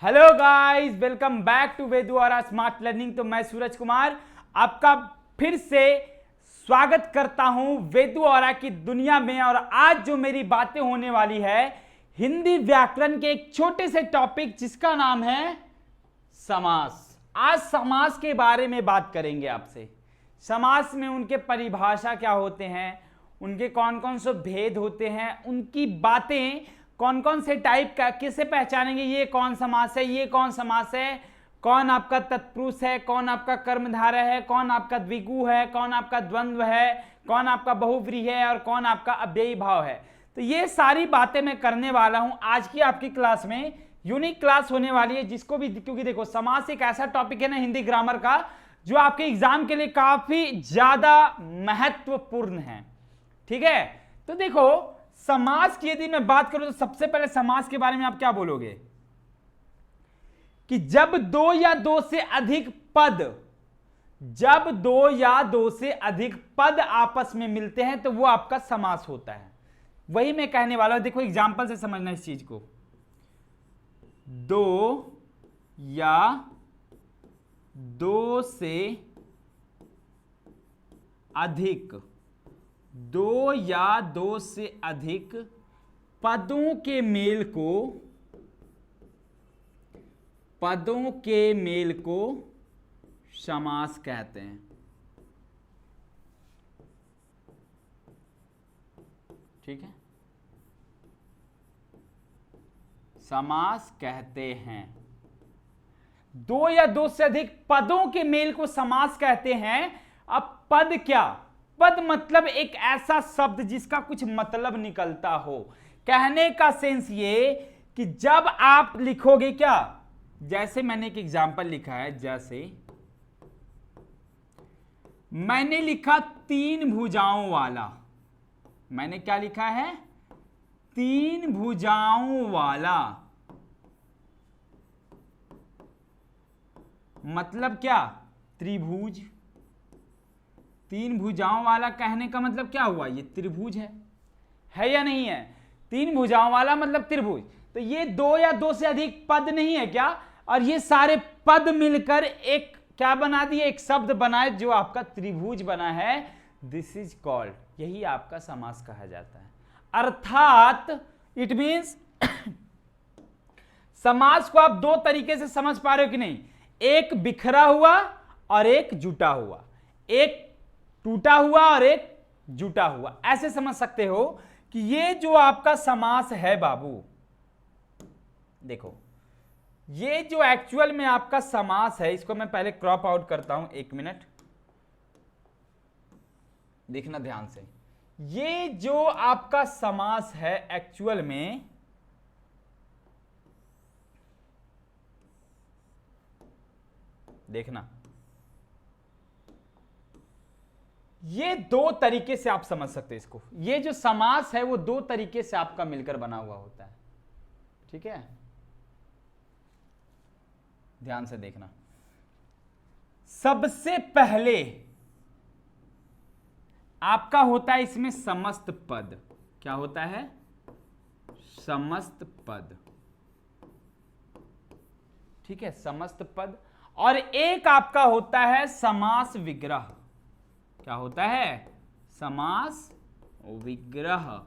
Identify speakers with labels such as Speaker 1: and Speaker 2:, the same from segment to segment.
Speaker 1: Hello guys, welcome back to Vedu और smart learning. तो मैं सूरज कुमार आपका फिर से स्वागत करता हूं वेदू और की दुनिया में। और आज जो मेरी बातें होने वाली है हिंदी व्याकरण के एक छोटे से टॉपिक जिसका नाम है समास। आज समास के बारे में बात करेंगे आपसे। समास में उनके परिभाषा क्या होते हैं, उनके कौन कौन से भेद होते हैं, उनकी बातें कौन कौन से टाइप का, किसे पहचानेंगे, ये कौन समास है, ये कौन समास है, कौन आपका तत्पुरुष है, कौन आपका कर्मधारय है, कौन आपका द्विगु है, कौन आपका द्वंद्व है, कौन आपका बहुव्रीहि है और कौन आपका अव्ययी भाव है। तो ये सारी बातें मैं करने वाला हूं आज की आपकी क्लास में। यूनिक क्लास होने वाली है जिसको भी, क्योंकि देखो समास एक ऐसा टॉपिक है ना हिंदी ग्रामर का जो आपके एग्जाम के लिए काफी ज्यादा महत्वपूर्ण है। ठीक है, तो देखो समास की यदि मैं बात करूं तो सबसे पहले समास के बारे में आप क्या बोलोगे कि जब दो या दो से अधिक पद, जब दो या दो से अधिक पद आपस में मिलते हैं तो वो आपका समास होता है। वही मैं कहने वाला हूं। देखो एग्जांपल से समझना इस चीज को। दो या दो से अधिक, दो या दो से अधिक पदों के मेल को, पदों के मेल को समास कहते हैं। ठीक है, समास कहते हैं। दो या दो से अधिक पदों के मेल को समास कहते हैं। अब पद क्या? पद मतलब एक ऐसा शब्द जिसका कुछ मतलब निकलता हो। कहने का सेंस ये कि जब आप लिखोगे क्या, जैसे मैंने एक एग्जांपल लिखा है, जैसे मैंने लिखा तीन भुजाओं वाला। मैंने क्या लिखा है? तीन भुजाओं वाला। मतलब क्या? त्रिभुज। तीन भुजाओं वाला कहने का मतलब क्या हुआ? ये त्रिभुज है या नहीं है? तीन भुजाओं वाला मतलब त्रिभुज। तो ये दो या दो से अधिक पद नहीं है क्या? और ये सारे पद मिलकर एक क्या बना दिए? एक शब्द बनाए जो आपका त्रिभुज बना है। दिस इज कॉल्ड, यही आपका समास कहा जाता है। अर्थात इट मीन्स समास को आप दो तरीके से समझ पा रहे हो कि नहीं? एक बिखरा हुआ और एक जुटा हुआ, एक टूटा हुआ और एक जुटा हुआ, ऐसे समझ सकते हो कि ये जो आपका समास है बाबू, देखो ये जो एक्चुअल में आपका समास है, इसको मैं पहले क्रॉप आउट करता हूं, एक मिनट देखना ध्यान से। ये जो आपका समास है एक्चुअल में, देखना ये दो तरीके से आप समझ सकते हैं इसको। ये जो समास है वो दो तरीके से आपका मिलकर बना हुआ होता है। ठीक है, ध्यान से देखना। सबसे पहले आपका होता है इसमें समस्त पद। क्या होता है? समस्त पद। ठीक है, समस्त पद। और एक आपका होता है समास विग्रह। क्या होता है? समास विग्रह।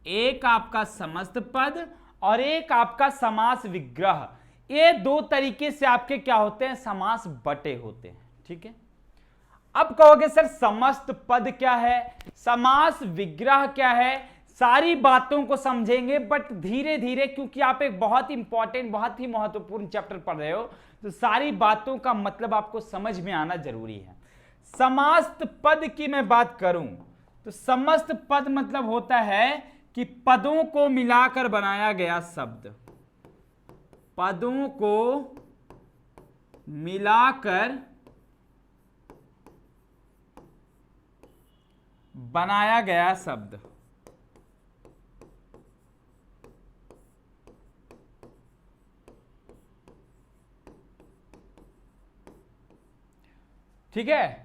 Speaker 1: एक आपका समस्त पद और एक आपका समास विग्रह। ये दो तरीके से आपके क्या होते हैं? समास बटे होते हैं। ठीक है, अब कहोगे सर समस्त पद क्या है, समास विग्रह क्या है? सारी बातों को समझेंगे बट धीरे धीरे, क्योंकि आप एक बहुत इंपॉर्टेंट, बहुत ही महत्वपूर्ण चैप्टर पढ़ रहे हो, तो सारी बातों का मतलब आपको समझ में आना जरूरी है। समस्त पद की मैं बात करूं तो समस्त पद मतलब होता है कि पदों को मिलाकर बनाया गया शब्द। पदों को मिलाकर बनाया गया शब्द। ठीक है,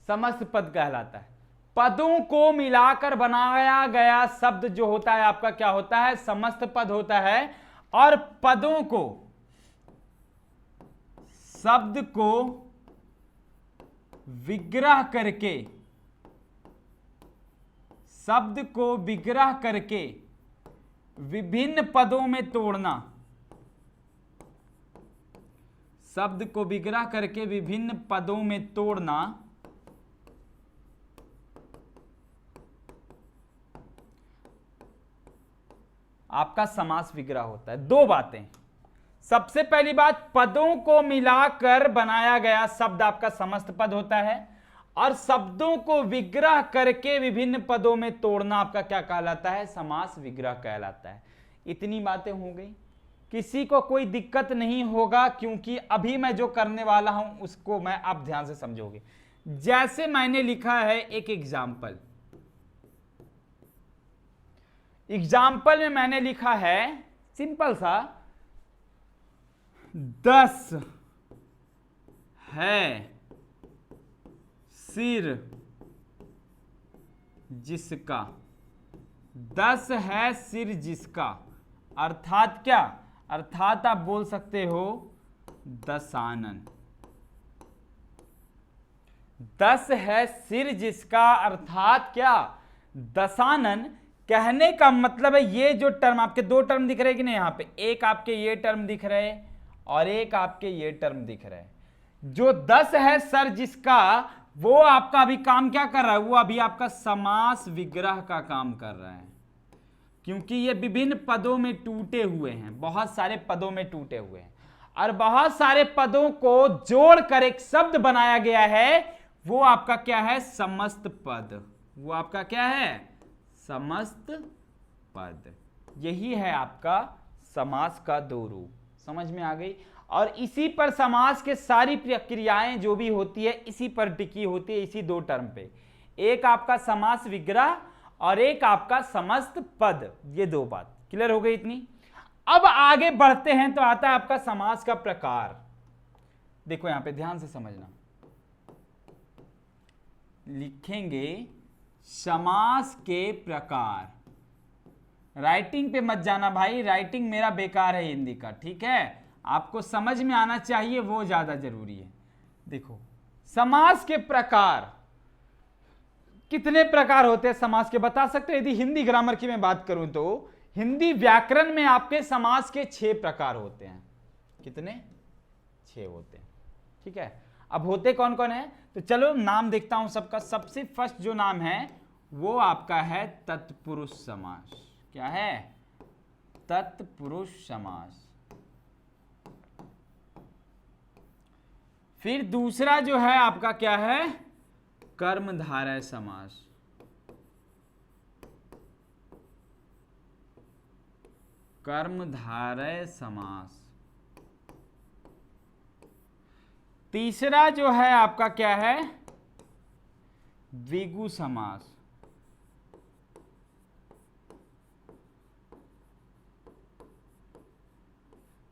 Speaker 1: समस्त पद कहलाता है। पदों को मिलाकर बनाया गया शब्द जो होता है आपका क्या होता है? समस्त पद होता है। और पदों को शब्द को विग्रह करके, शब्द को विग्रह करके विभिन्न पदों में तोड़ना, शब्द को विग्रह करके विभिन्न पदों में तोड़ना आपका समास विग्रह होता है। दो बातें, सबसे पहली बात, पदों को मिलाकर बनाया गया शब्द आपका समस्त पद होता है, और शब्दों को विग्रह करके विभिन्न पदों में तोड़ना आपका क्या कहलाता है? समास विग्रह कहलाता है। इतनी बातें हो गई, किसी को कोई दिक्कत नहीं होगा, क्योंकि अभी मैं जो करने वाला हूं उसको मैं आप ध्यान से समझोगे। जैसे मैंने लिखा है एक एग्जाम्पल, एग्जाम्पल में मैंने लिखा है सिंपल सा, 10 है सिर जिसका, 10 है सिर जिसका, अर्थात क्या? अर्थात आप बोल सकते हो दशानन। 10 है सिर जिसका अर्थात क्या? दशानन। कहने का मतलब है ये जो टर्म आपके दो टर्म दिख रहे हैं कि नहीं, यहां पे एक आपके ये टर्म दिख रहे हैं और एक आपके ये टर्म दिख रहे हैं। जो 10 है सर जिसका, वो आपका अभी काम क्या कर रहा है? वो अभी आपका समास विग्रह का काम कर रहा है, क्योंकि ये विभिन्न पदों में टूटे हुए हैं, बहुत सारे पदों में टूटे हुए हैं, और बहुत सारे पदों को जोड़कर एक शब्द बनाया गया है। वो आपका क्या है? समस्त पद। वो आपका क्या है? समस्त पद। यही है आपका समास का दो रूप। समझ में आ गई? और इसी पर समास के सारी प्रक्रियाएं जो भी होती है इसी पर टिकी होती है, इसी दो टर्म पे। एक आपका समास विग्रह और एक आपका समस्त पद। ये दो बात क्लियर हो गई इतनी। अब आगे बढ़ते हैं तो आता है आपका समास का प्रकार। देखो यहां पे ध्यान से समझना, लिखेंगे समास के प्रकार। राइटिंग पे मत जाना भाई, राइटिंग मेरा बेकार है हिंदी का, ठीक है? आपको समझ में आना चाहिए, वो ज्यादा जरूरी है। देखो समास के प्रकार, कितने प्रकार होते हैं समास के बता सकते हो? यदि हिंदी ग्रामर की मैं बात करूं तो हिंदी व्याकरण में आपके समास के 6 प्रकार होते हैं। कितने? 6 होते हैं, ठीक है? अब होते कौन कौन है तो चलो नाम देखता हूं सबका। सबसे फर्स्ट जो नाम है वो आपका है तत्पुरुष समास। क्या है? तत्पुरुष समास। फिर दूसरा जो है आपका क्या है? कर्मधारय समास। कर्मधारय समास। तीसरा जो है आपका क्या है? द्विगु समास।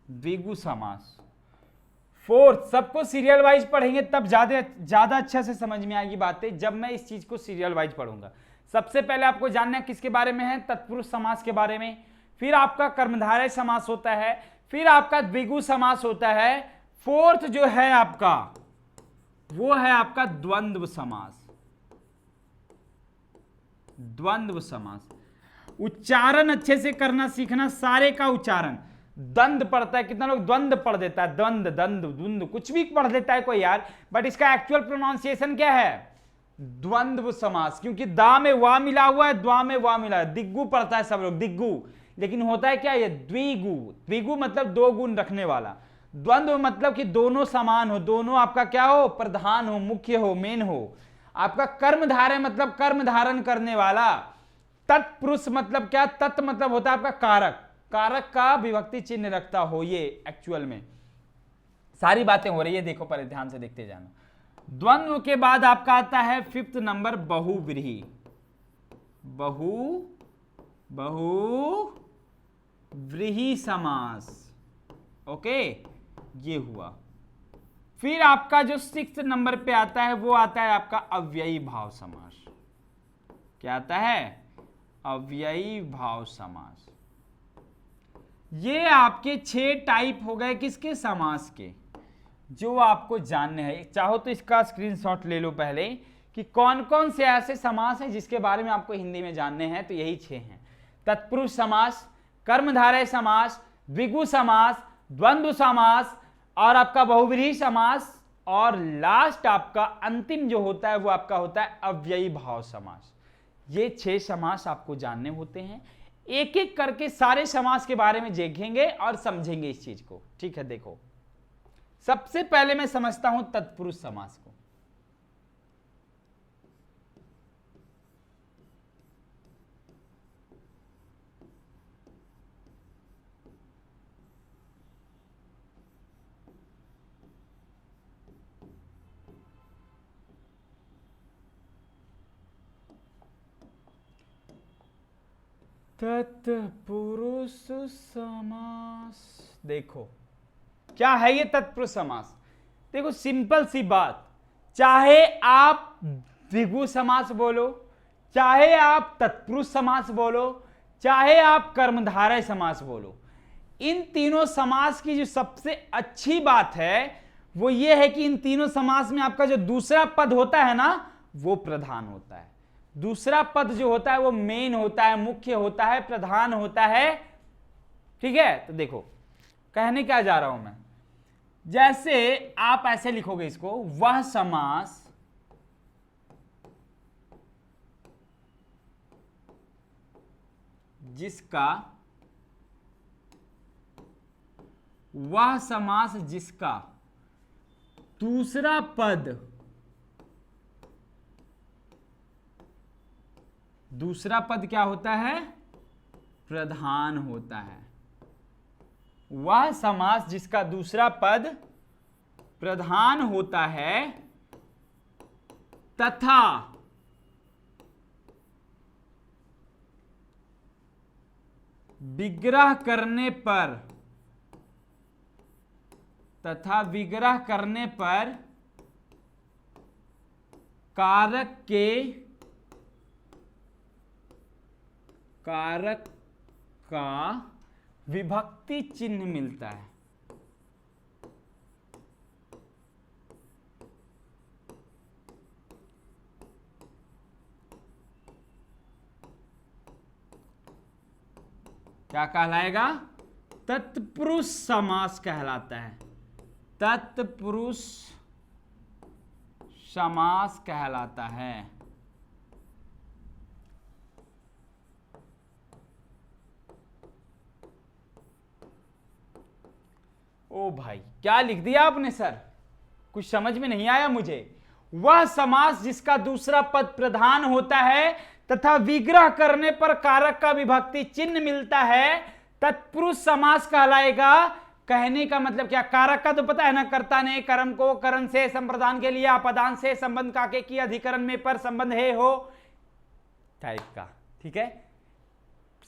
Speaker 1: द्विगु समास। फोर्थ, सबको सीरियल वाइज पढ़ेंगे तब ज्यादा अच्छा से समझ में आएगी बातें, जब मैं इस चीज को सीरियल वाइज पढ़ूंगा। सबसे पहले आपको जानना है किसके बारे में है? तत्पुरुष समास के बारे में। फिर आपका कर्मधारय समास होता है, फिर आपका द्विगु समास होता है, फोर्थ जो है आपका वो है आपका द्वंद्व समास। द्वंद्व समास। उच्चारण अच्छे से करना सीखना, सारे का उच्चारण। द्वंद पढ़ता है, कितना लोग द्वंद पढ़ देता है, द्वंद द्वंद द्वंद कुछ भी पढ़ देता है कोई यार, बट इसका एक्चुअल प्रोनाउंसिएशन क्या है? द्वंद्व समास, क्योंकि दा में वा मिला हुआ है, द्वा में वा मिला है। दिग्गु पढ़ता है सब लोग, दिग्गु, लेकिन होता है क्या ये? द्विगु। द्विगु मतलब दो गुण रखने वाला। द्वंद्व मतलब कि दोनों समान हो, दोनों आपका क्या हो? प्रधान हो, मुख्य हो, मेन हो। आपका कर्मधारय मतलब कर्म धारण करने वाला। तत्पुरुष मतलब क्या? तत् मतलब होता है आपका कारक, कारक का विभक्ति चिन्ह रखता हो। ये एक्चुअल में सारी बातें हो रही है, देखो पर ध्यान से देखते जाना। द्वंद्व के बाद आपका आता है 5th नंबर बहुव्रीहि। बहुव्रीहि समास। ओके, ये हुआ। फिर आपका जो 6th नंबर पे आता है वो आता है आपका अव्ययी भाव समास। क्या आता है? अव्ययी भाव समास। ये आपके 6 टाइप हो गए किसके? समास के। जो आपको जानने हैं, चाहो तो इसका स्क्रीनशॉट ले लो पहले कि कौन कौन से ऐसे समास हैं जिसके बारे में आपको हिंदी में जानने हैं। तो यही 6 हैं: तत्पुरुष समास, कर्मधारय समास, द्विगु समास, द्वंद्व समास और आपका बहुव्रीहि समास, और लास्ट आपका अंतिम जो होता है वो आपका होता है अव्ययी भाव समास। ये 6 समास आपको जानने होते हैं। एक एक करके सारे समास के बारे में देखेंगे और समझेंगे इस चीज को। ठीक है, देखो सबसे पहले मैं समझता हूं तत्पुरुष समास को। तत्पुरुष समास, देखो क्या है ये तत्पुरुष समास। देखो सिंपल सी बात, चाहे आप द्विगु समास बोलो, चाहे आप तत्पुरुष समास बोलो, चाहे आप कर्मधारय समास बोलो, इन तीनों समास की जो सबसे अच्छी बात है वो ये है कि इन तीनों समास में आपका जो दूसरा पद होता है ना वो प्रधान होता है। दूसरा पद जो होता है वो मेन होता है, मुख्य होता है, प्रधान होता है। ठीक है, तो देखो कहने क्या जा रहा हूं मैं, जैसे आप ऐसे लिखोगे इसको, वह समास जिसका दूसरा पद क्या होता है? प्रधान होता है। वह समास जिसका दूसरा पद प्रधान होता है तथा विग्रह करने पर कारक का विभक्ति चिन्ह मिलता है। क्या कहलाएगा? तत्पुरुष समास कहलाता है। तत्पुरुष समास कहलाता है। ओ भाई क्या लिख दिया आपने सर, कुछ समझ में नहीं आया मुझे। वह समास जिसका दूसरा पद प्रधान होता है तथा विग्रह करने पर कारक का विभक्ति चिन्ह मिलता है, तत्पुरुष समास कहलाएगा। कहने का मतलब क्या? कारक का तो पता है ना, कर्ता ने कर्म को करण से संप्रदान के लिए अपदान से संबंध काके की अधिकरण में पर संबंध है हो टाइप का। ठीक है,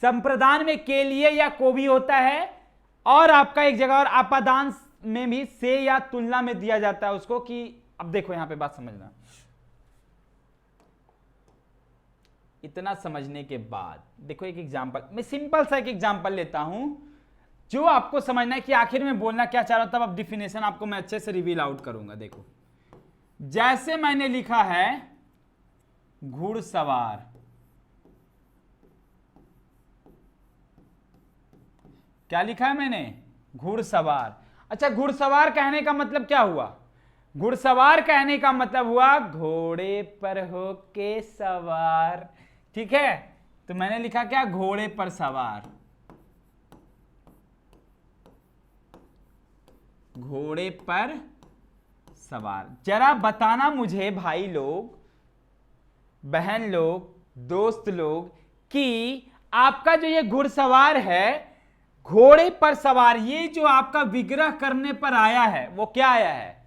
Speaker 1: संप्रदान में के लिए या को भी होता है, और आपका एक जगह और अपदान में भी से या तुलना में दिया जाता है उसको कि, अब देखो यहां पे बात समझना। इतना समझने के बाद देखो एक एग्जांपल, मैं सिंपल सा एक एग्जांपल लेता हूं जो आपको समझना है कि आखिर में बोलना क्या चाह रहा हूं, तब अब डिफिनेशन आपको मैं अच्छे से रिवील आउट करूंगा। देखो जैसे मैंने लिखा है घुड़सवार, क्या लिखा है मैंने? घुड़सवार। अच्छा, घुड़सवार कहने का मतलब क्या हुआ? घुड़सवार कहने का मतलब हुआ घोड़े पर होके सवार। ठीक है, तो मैंने लिखा क्या? घोड़े पर सवार। घोड़े पर सवार। जरा बताना मुझे भाई लोग, बहन लोग, दोस्त लोग, कि आपका जो ये घुड़सवार है, घोड़े पर सवार, ये जो आपका विग्रह करने पर आया है वो क्या आया है?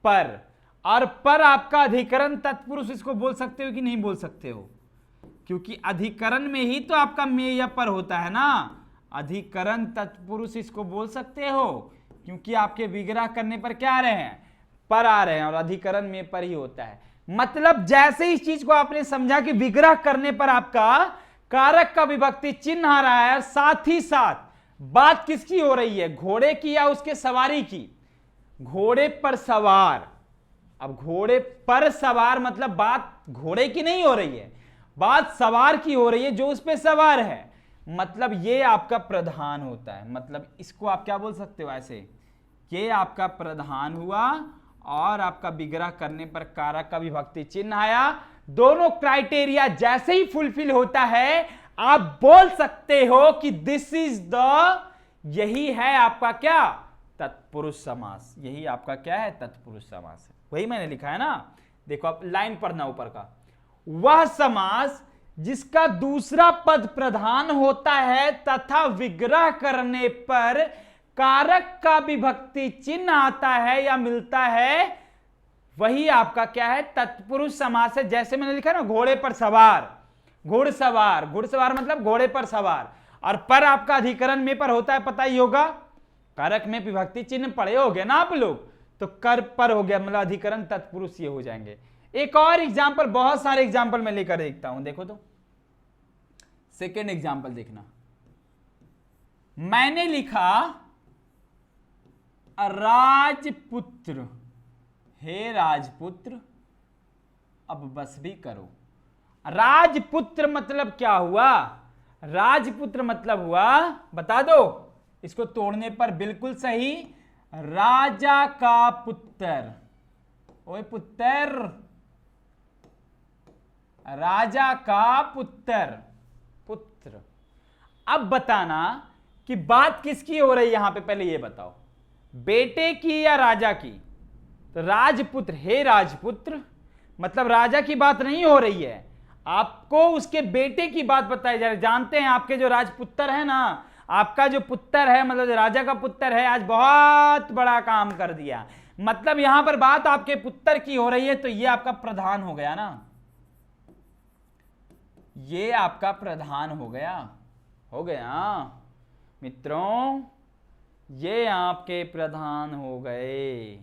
Speaker 1: पर। और पर आपका अधिकरण तत्पुरुष इसको बोल सकते हो कि नहीं बोल सकते हो? क्योंकि अधिकरण में ही तो आपका में या पर होता है ना। अधिकरण तत्पुरुष इसको बोल सकते हो क्योंकि आपके विग्रह करने पर क्या आ रहे हैं? पर आ रहे हैं, और अधिकरण में पर ही होता है। मतलब जैसे इस चीज को आपने समझा कि विग्रह करने पर आपका कारक का विभक्ति चिन्ह आ रहा है, साथ ही साथ बात किसकी हो रही है? घोड़े की या उसके सवारी की? घोड़े पर सवार। अब घोड़े पर सवार मतलब बात घोड़े की नहीं हो रही है, बात सवार की हो रही है, जो उस पे सवार है। मतलब ये आपका प्रधान होता है, मतलब इसको आप क्या बोल सकते हो ऐसे, ये आपका प्रधान हुआ और आपका विग्रह करने पर कारक का विभक्ति चिन्ह आया। दोनों क्राइटेरिया जैसे ही फुलफिल होता है आप बोल सकते हो कि दिस इज द, यही है आपका क्या, तत्पुरुष समास। यही आपका क्या है, तत्पुरुष समास है। वही मैंने लिखा है ना, देखो आप लाइन पढ़ना ऊपर का। वह समास जिसका दूसरा पद प्रधान होता है तथा विग्रह करने पर कारक का विभक्ति चिन्ह आता है या मिलता है, वही आपका क्या है, तत्पुरुष समास है। जैसे मैंने लिखा ना, घोड़े पर सवार, घुड़सवार, घुड़सवार मतलब घोड़े पर सवार, और पर आपका अधिकरण में पर होता है, पता ही होगा। कारक में विभक्ति चिन्ह पढ़े होगे ना आप लोग, तो कर पर हो गया, मतलब अधिकरण तत्पुरुष ये हो जाएंगे। एक और एग्जाम्पल, बहुत सारे एग्जाम्पल मैं लेकर देखता हूं, देखो तो सेकेंड एग्जाम्पल देखना। मैंने लिखा राजपुत्र, हे राजपुत्र अब बस भी करो। राजपुत्र मतलब क्या हुआ, राजपुत्र मतलब हुआ, बता दो इसको तोड़ने पर बिल्कुल सही, राजा का पुत्र। ओए पुत्र, राजा का पुत्र, पुत्र। अब बताना कि बात किसकी हो रही है यहां पे, पहले ये बताओ, बेटे की या राजा की। तो राजपुत्र, हे राजपुत्र मतलब राजा की बात नहीं हो रही है, आपको उसके बेटे की बात बताई जा रही है। जानते हैं आपके जो राजपुत्र है ना, आपका जो पुत्र है मतलब राजा का पुत्र है, आज बहुत बड़ा काम कर दिया, मतलब यहां पर बात आपके पुत्र की हो रही है, तो ये आपका प्रधान हो गया ना, ये आपका प्रधान हो गया, हो गया मित्रों, ये आपके प्रधान हो गए।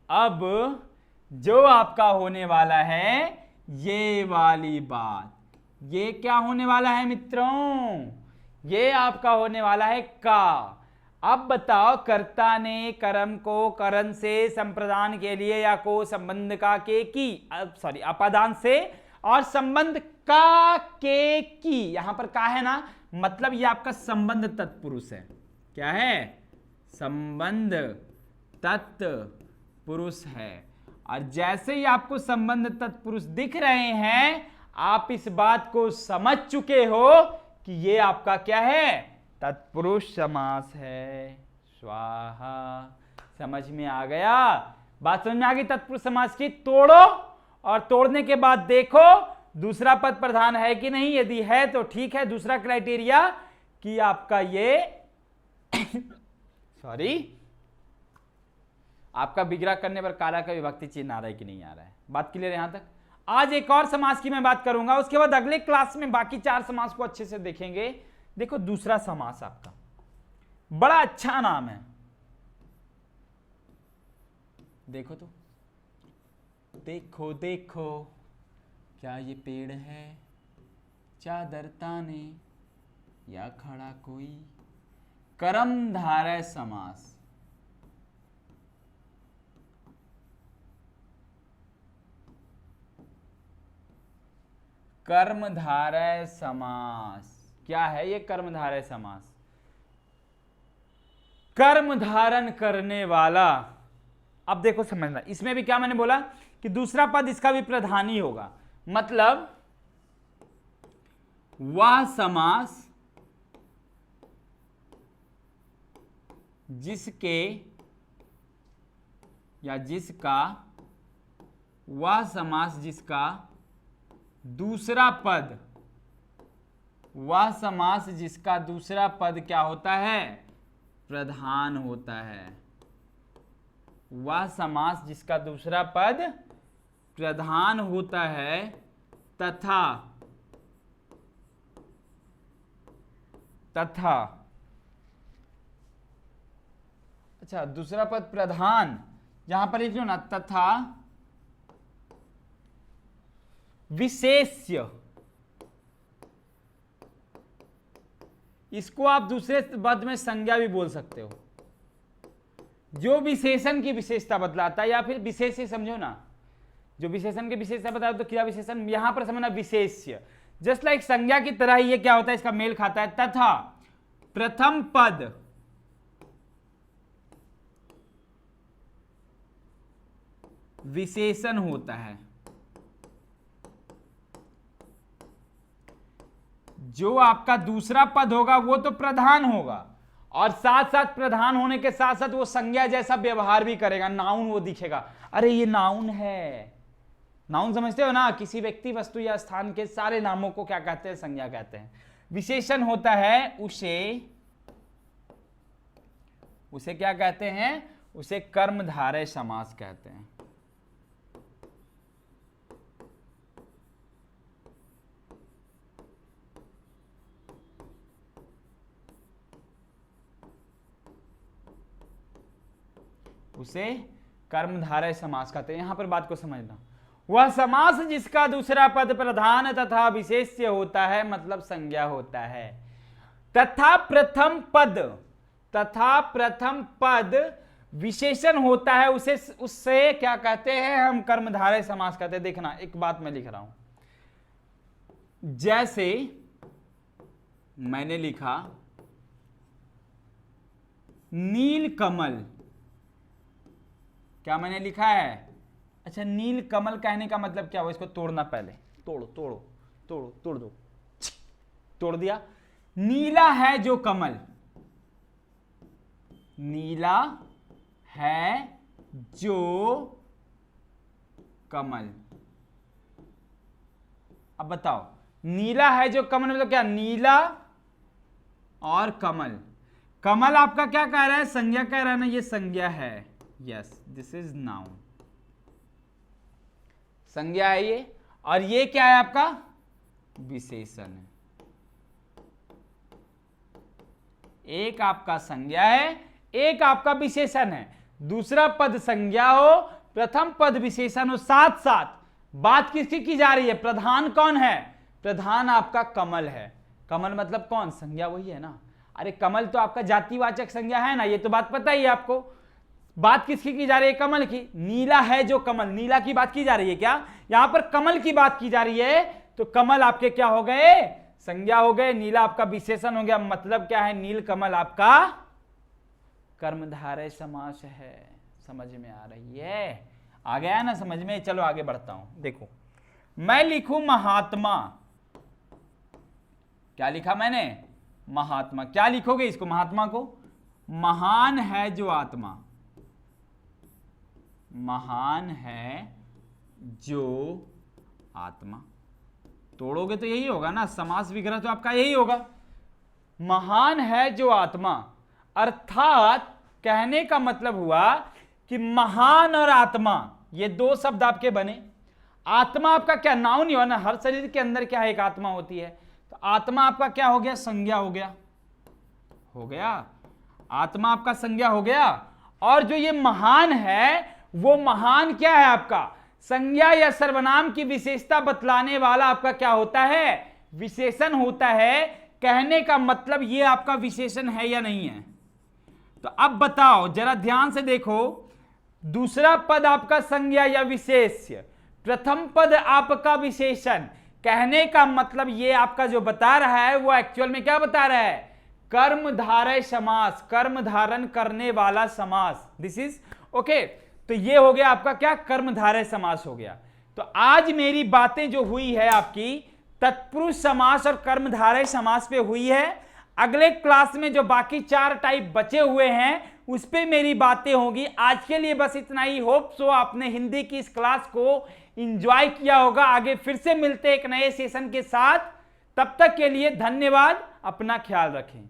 Speaker 1: अब जो आपका होने वाला है ये वाली बात, ये क्या होने वाला है मित्रों, ये आपका होने वाला है का। अब बताओ, कर्ता ने कर्म को करण से संप्रदान के लिए या को संबंध का के की, सॉरी अपादान से और संबंध का के की, यहां पर का है ना, मतलब ये आपका संबंध तत्पुरुष है। क्या है, संबंध तत्पुरुष है। और जैसे ही आपको संबंध तत्पुरुष दिख रहे हैं, आप इस बात को समझ चुके हो कि ये आपका क्या है, तत्पुरुष समास है। स्वाहा, समझ में आ गया, बात समझ में आ गई तत्पुरुष समास की। तोड़ो और तोड़ने के बाद देखो दूसरा पद प्रधान है कि नहीं, यदि है तो ठीक है, दूसरा क्राइटेरिया कि आपका ये सॉरी आपका विग्रह करने पर काला का विभक्ति चिन्ह आ रहा है कि नहीं आ रहा है। बात क्लियर है यहां तक। आज एक और समास की मैं बात करूंगा, उसके बाद अगले क्लास में बाकी 4 समास को अच्छे से देखेंगे। देखो दूसरा समास आपका बड़ा अच्छा नाम है, देखो तो, देखो देखो क्या ये पेड़ है, चादर ताने या खड़ा कोई। कर्मधारय समास, कर्मधारय समास क्या है ये, कर्मधारय समास, कर्म धारण करने वाला। अब देखो समझना, इसमें भी क्या मैंने बोला कि दूसरा पद इसका भी प्रधानी होगा, मतलब वह समास जिसके या जिसका, वह समास जिसका दूसरा पद, वह समास जिसका दूसरा पद क्या होता है, प्रधान होता है। वह समास जिसका दूसरा पद प्रधान होता है तथा अच्छा दूसरा पद प्रधान, यहां पर लिख लो ना, तथा विशेष्य, इसको आप दूसरे पद में संज्ञा भी बोल सकते हो। जो विशेषण की विशेषता बतलाता है, या फिर विशेष से समझो ना, जो विशेषण की विशेषता बताओ तो क्रिया विशेषण, यहां पर समझना विशेष्य, जस्ट लाइक संज्ञा की तरह ही ये क्या होता है, इसका मेल खाता है। तथा प्रथम पद विशेषण होता है, जो आपका दूसरा पद होगा वो तो प्रधान होगा, और साथ साथ प्रधान होने के साथ साथ वो संज्ञा जैसा व्यवहार भी करेगा, नाउन वो दिखेगा। अरे ये नाउन है, नाउन समझते हो ना, किसी व्यक्ति वस्तु या स्थान के सारे नामों को क्या कहते हैं, संज्ञा कहते हैं। विशेषण होता है उसे क्या कहते हैं, उसे कर्मधारय समास कहते हैं। उसे कर्मधारय समास कहते हैं। यहां पर बात को समझना, वह समास जिसका दूसरा पद प्रधान तथा विशेष्य होता है, मतलब संज्ञा होता है। तथा प्रथम पद विशेषण होता है, उससे क्या कहते हैं, हम कर्मधारय समास कहते हैं। देखना, एक बात मैं लिख रहा हूं, जैसे मैंने लिखा नील कमल, क्या मैंने लिखा है, अच्छा नील कमल कहने का मतलब क्या हुआ, इसको तोड़ना, पहले तोड़ दो, तोड़ दिया। नीला है जो कमल, नीला है जो कमल। अब बताओ, नीला है जो कमल मतलब क्या, नीला और कमल। कमल आपका क्या कह रहा है, संज्ञा कह रहा है ना, ये संज्ञा है, यस दिस इज नाउन, संज्ञा है ये, और ये क्या है आपका, विशेषण है। एक आपका संज्ञा है, एक आपका विशेषण है। दूसरा पद संज्ञा हो, प्रथम पद विशेषण हो, साथ साथ बात किसकी की जा रही है, प्रधान कौन है, प्रधान आपका कमल है। कमल मतलब कौन, संज्ञा वही है ना। अरे कमल तो आपका जातिवाचक संज्ञा है ना, ये तो बात पता ही है आपको। बात किसकी की जा रही है, कमल की। नीला है जो कमल, नीला की बात की जा रही है क्या, यहां पर कमल की बात की जा रही है, तो कमल आपके क्या हो गए, संज्ञा हो गए, नीला आपका विशेषण हो गया। मतलब क्या है, नील कमल आपका कर्मधारय समास है। समझ में आ रही है, आ गया ना समझ में। चलो आगे बढ़ता हूं। देखो मैं लिखूं महात्मा, क्या लिखा मैंने, महात्मा। क्या लिखोगे इसको, महात्मा को, महान है जो आत्मा, महान है जो आत्मा। तोड़ोगे तो यही होगा ना, समास विग्रह तो आपका यही होगा, महान है जो आत्मा। अर्थात कहने का मतलब हुआ कि महान और आत्मा ये दो शब्द आपके बने। आत्मा आपका क्या, नाउन ही हो ना, हर शरीर के अंदर क्या है, एक आत्मा होती है। तो आत्मा आपका क्या हो गया, संज्ञा हो गया, आत्मा आपका संज्ञा हो गया। और जो ये महान है, वो महान क्या है आपका, संज्ञा या सर्वनाम की विशेषता बतलाने वाला आपका क्या होता है, विशेषण होता है। कहने का मतलब ये आपका विशेषण है या नहीं है। तो अब बताओ, जरा ध्यान से देखो, दूसरा पद आपका संज्ञा या विशेष्य, प्रथम पद आपका विशेषण। कहने का मतलब ये आपका जो बता रहा है वो एक्चुअल में क्या बता रहा है, कर्मधारय समास, कर्म धारण करने वाला समास। This is okay. तो ये हो गया आपका क्या, कर्मधारय समास हो गया। तो आज मेरी बातें जो हुई है आपकी तत्पुरुष समास और कर्मधारय समास पे हुई है। अगले क्लास में जो बाकी 4 टाइप बचे हुए हैं उस पे मेरी बातें होगी। आज के लिए बस इतना ही। होप सो आपने हिंदी की इस क्लास को एंजॉय किया होगा। आगे फिर से मिलते एक नए सेशन के साथ, तब तक के लिए धन्यवाद, अपना ख्याल रखें।